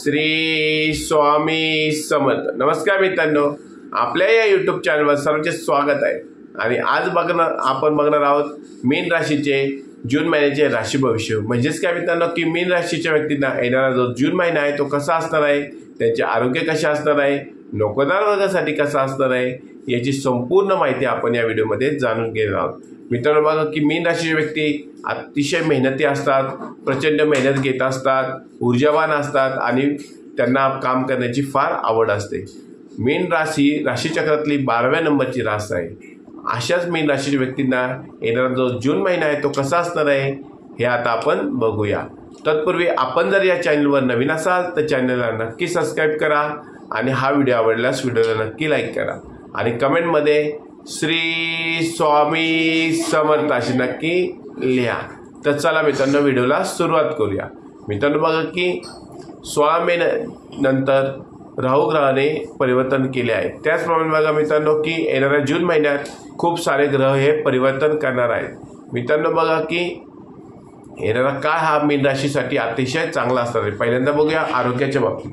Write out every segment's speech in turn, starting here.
श्री स्वामी समर्थ. नमस्कार मित्रांनो, आपल्या या यूट्यूब चॅनलवर सर्वांचे स्वागत आहे. आणि आज आपण बघणार आहोत मीन राशीचे जून महिन्याचे राशी भविष्य. म्हणजेच काय मित्रांनो की मीन राशीच्या व्यक्तींना येणारा जो जून महिना आहे तो कसा असणार आहे, त्यांचे आरोग्य कसे असणार आहे, नोकरदार वर्गासाठी कसा असणार आहे, याची संपूर्ण माहिती आपण या व्हिडिओमध्ये जाणून घेणार आहोत. मित्रांनो बघा की मीन राशीचे व्यक्ती अतिशय मेहनती असतात, प्रचंड मेहनत घेत असतात, ऊर्जावान असतात आणि त्यांना काम करण्याची फार आवड असते. मीन राशी राशीचक्रातली 12व्या नंबरची रास आहे. अशाच मीन राशीच्या व्यक्तींना येणारा जो जून महिना आहे तो कसा असणार आहे हे आता आपण बघूया. तत्पूर्वी आपण जर या चॅनलवर नवीन असाल तर चॅनलला नक्की सबस्क्राईब करा आणि हा व्हिडिओ आवडल्यास व्हिडिओला नक्की लाईक करा आणि कमेंटमध्ये श्री स्वामी समर्थ अशी नक्की लिहा. तर चला मित्रांनो व्हिडिओला सुरुवात करूया. मित्रांनो बघा की 16 मे नंतर राहू ग्रहाने परिवर्तन केले आहे. त्याचप्रमाणे बघा मित्रांनो की येणाऱ्या जून महिन्यात खूप सारे ग्रह हे परिवर्तन करणार आहेत. मित्रांनो बघा की येणारा काळ हा मीन राशीसाठी अतिशय चांगला असणार आहे. पहिल्यांदा बघूया आरोग्याच्या बाबतीत.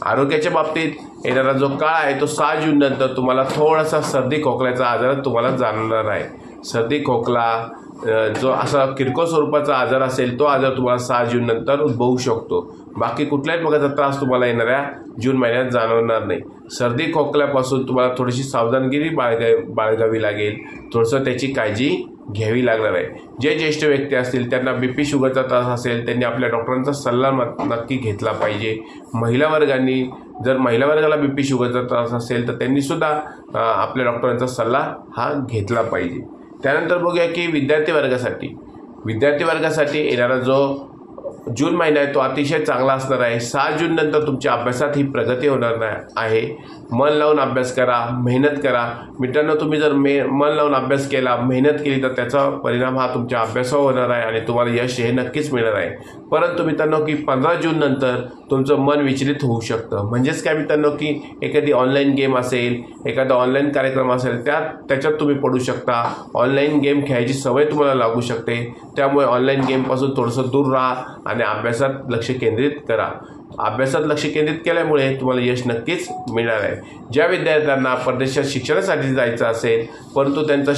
आरोग्याच्या बाबतीत येणारा जो काळ आहे तो 6 जून नंतर तुम्हाला थोडासा सर्दी खोकल्याचा आजार तुम्हाला जाणवणार आहे. सर्दी खोकला जो असा किरकोळ स्वरूपाचा आजार असेल तो आजार तुम्हाला 6 जून नंतर उद्भवू शकतो. बाकी कुठल्याही प्रकारचा त्रास तुम्हाला येणाऱ्या जून महिन्यात जाणवणार नाही. सर्दी खोकल्यापासून तुम्हाला थोडीशी सावधानगिरी बाळगावी लागेल, थोडंसं त्याची काळजी घ्यावी लागणार आहे. जे ज्येष्ठ व्यक्ती असतील त्यांना BP शुगरचा त्रास असेल त्यांनी आपल्या डॉक्टरांचा सल्ला नक्की घेतला पाहिजे. महिला वर्गाला BP शुगरचा त्रास असेल तर त्यांनी सुद्धा आपल्या डॉक्टरांचा सल्ला हा घेतला पाहिजे. त्यानंतर बघूया की विद्यार्थी वर्गासाठी येणारा जो जून महिना आहे तो अतिशय चांगला असणार आहे. 6 जून नंतर तुमच्या अभ्यासात ही प्रगती होणार आहे. मन लावून अभ्यास करा, मेहनत करा. मित्रांनो तुम्ही जर मन लावून अभ्यास केला, मेहनत केली तर त्याचा परिणाम हा तुमच्या अभ्यासावर होणार आहे आणि तुम्हाला यश हे नक्कीच मिळणार आहे. परंतु मित्रांनो की 15 जून नंतर तुमचं मन विचलित होऊ शकतं. म्हणजेच काय मित्रांनो की एखादी ऑनलाईन गेम असेल, एखादा ऑनलाईन कार्यक्रम असेल त्याच्यात तुम्ही पडू शकता. ऑनलाईन गेम खेळायची सवय तुम्हाला लागू शकते. त्यामुळे ऑनलाईन गेमपासून थोडंसं दूर राहा आणि अभ्यासात लक्ष केंद्रित करा. अभ्यासात लक्ष केंद्रित केल्यामुळे तुम्हाला यश नक्कीच मिळणार आहे. ज्या विद्यार्थ्यांना परदेशात शिक्षणासाठी जायचं असेल परंतु त्यांचा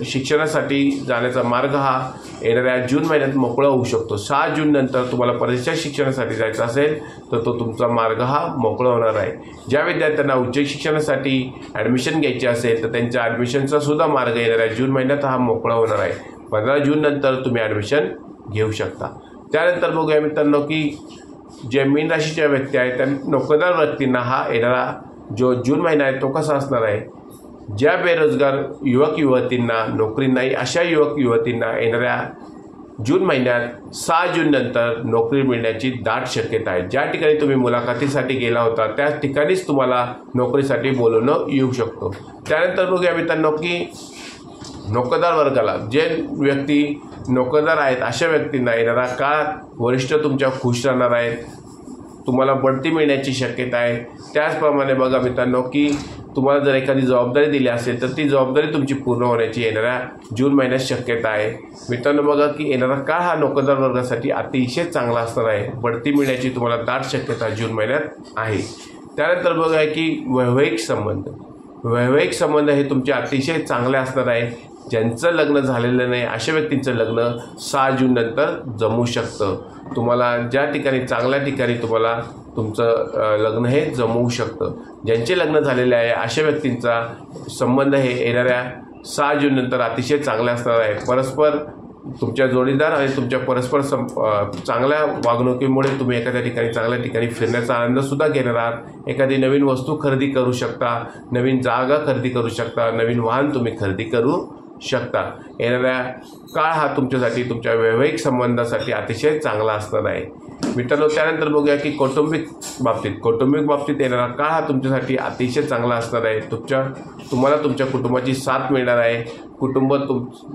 शिक्षणासाठी जाण्याचा मार्ग हा येणाऱ्या जून महिन्यात मोकळा होऊ शकतो. 6 जून नंतर तुम्हाला परदेशात शिक्षणासाठी जायचं असेल तर तो तुमचा मार्ग हा मोकळा होणार आहे. ज्या विद्यार्थ्यांना उच्च शिक्षणासाठी ॲडमिशन घ्यायचे असेल तर त्यांच्या ॲडमिशनचा सुद्धा मार्ग येणाऱ्या जून महिन्यात हा मोकळा होणार आहे. 15 जून नंतर तुम्ही ॲडमिशन घेऊ शकता. त्यानंतर बघूया मित्रांनो की जे मीन राशीच्या व्यक्ती आहेत त्या नोकरदार व्यक्तींना हा येणारा जो जून महिना आहे तो कसा असणार आहे. ज्या बेरोजगार युवक युवतींना नोकरी नाही अशा युवक युवतींना येणाऱ्या जून महिन्यात 6 जून नंतर नोकरी मिळण्याची दाट शक्यता आहे. ज्या ठिकाणी तुम्ही मुलाखतीसाठी गेला होता त्या ठिकाणीच तुम्हाला नोकरीसाठी बोलवणं येऊ शकतो. त्यानंतर बघूया मित्रांनो की नोकरदार वर्गाला जे व्यक्ती नोकरदार आहेत अशा व्यक्तींना येणारा काळात वरिष्ठ तुमच्या खुश राहणार आहेत. तुम्हाला बढती मिळण्याची शक्यता आहे. त्याचप्रमाणे बघा मित्रांनो की तुम्हाला जर एखादी जबाबदारी दिली असेल तर ती जबाबदारी तुमची पूर्ण होण्याची येणाऱ्या जून महिन्यात शक्यता आहे. मित्रांनो बघा की येणारा काळ हा नोकरदार वर्गासाठी अतिशय चांगला असणार आहे. बढती मिळण्याची तुम्हाला दाट शक्यता जून महिन्यात आहे. त्यानंतर बघा की वैवाहिक संबंध हे तुमचे अतिशय चांगले असणार आहे. ज्यांचं लग्न झालेलं नाही अशा व्यक्तींचं लग्न 6 जून नंतर जमू शकतं. तुम्हाला ज्या ठिकाणी चांगल्या ठिकाणी तुम्हाला तुमचं लग्न हे जमवू शकतं. ज्यांचे लग्न झालेले आहे अशा व्यक्तींचा संबंध हे येणाऱ्या 6 जून नंतर अतिशय चांगले असणार आहे. परस्पर तुमच्या जोडीदार आणि तुमच्या परस्पर चांगल्या वागणुकीमुळे तुम्ही एखाद्या ठिकाणी चांगल्या ठिकाणी फिरण्याचा आनंदसुद्धा घेणार आहात. एखादी नवीन वस्तू खरेदी करू शकता, नवीन जागा खरेदी करू शकता, नवीन वाहन तुम्ही खरेदी करू शकता. येणाऱ्या काळ हा तुमच्यासाठी तुमच्या वैवाहिक संबंधासाठी अतिशय चांगला असणार आहे. मित्रांनो त्यानंतर बघूया की कौटुंबिक बाबतीत येणारा काळ हा तुमच्यासाठी अतिशय चांगला असणार आहे. तुम्हाला तुमच्या कुटुंबाची साथ मिळणार आहे. कुटुंब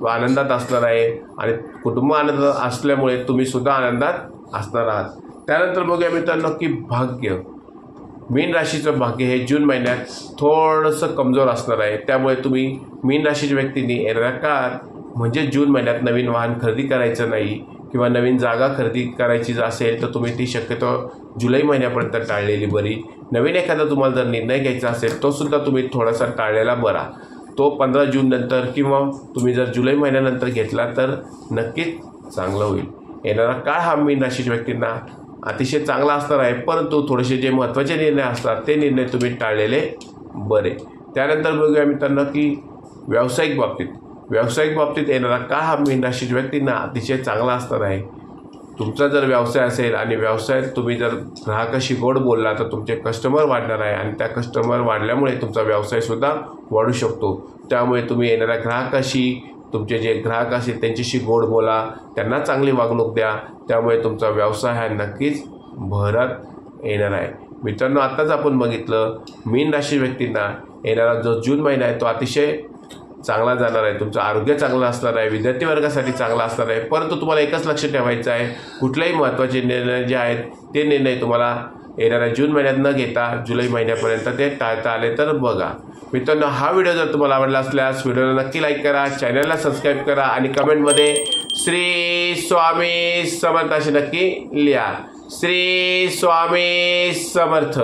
आनंदात असणार आहे आणि कुटुंब आनंदात असल्यामुळे तुम्ही सुद्धा आनंदात असणार आहात. त्यानंतर बघूया मित्रांनो की भाग्य. मीन राशीचं भाग्य हे जून महिन्यात थोडंसं कमजोर असणार आहे. त्यामुळे तुम्ही मीन राशीच्या व्यक्तींनी येणाऱ्या काळात म्हणजे जून महिन्यात नवीन वाहन खरेदी करायचं नाही किंवा नवीन जागा खरेदी करायची असेल तर तुम्ही ती शक्यतो जुलै महिन्यापर्यंत टाळलेली बरी. नवीन एखादा तुम्हाला जर निर्णय घ्यायचा असेल तो सुद्धा तुम्ही थोडासा टाळलेला बरा. तो 15 जून नंतर किंवा तुम्ही जर जुलै महिन्यानंतर घेतला तर नक्कीच चांगलं होईल. येणारा काळ हा मीन राशीच्या व्यक्तींना अतिशय चांगला असणार आहे, परंतु थोडेसे जे महत्त्वाचे निर्णय असतात ते निर्णय तुम्ही टाळलेले बरे. त्यानंतर बघूया मित्रांनो की व्यावसायिक बाबतीत येणारा काळ हा मीन राशीच्या व्यक्तींना अतिशय चांगला असणार आहे. तुमचा जर व्यवसाय असेल आणि व्यवसायात तुम्ही जर ग्राहकाशी गोड बोलला तर तुमचे कस्टमर वाढणार आहे आणि त्या कस्टमर वाढल्यामुळे तुमचा व्यवसायसुद्धा वाढू शकतो. त्यामुळे तुम्ही येणाऱ्या ग्राहकाशी, तुमचे जे ग्राहक असतील त्यांच्याशी गोड बोला, त्यांना चांगली वागणूक द्या. त्यामुळे तुमचा व्यवसाय हा नक्कीच भरात येणार आहे. मित्रांनो, आत्ताच आपण बघितलं मीन राशी व्यक्तींना येणारा जो जून महिना आहे तो अतिशय चांगला जाणार आहे. तुमचं आरोग्य चांगलं असणार आहे, विद्यार्थी वर्गासाठी चांगला असणार आहे. परंतु तुम्हाला एकच लक्ष ठेवायचं आहे, कुठलेही महत्त्वाचे निर्णय जे आहेत ते निर्णय तुम्हाला येणाऱ्या जून महिन्यात न घेता जुलै महिन्यापर्यंत ते टाळता आले तर बघा. मित्रांनो, हा व्हिडिओ जर तुम्हाला आवडला असल्यास व्हिडिओला नक्की लाईक करा, चॅनलला सबस्क्राईब करा आणि कमेंटमध्ये श्री स्वामी समर्थ असे नक्की लिहा. श्री स्वामी समर्थ.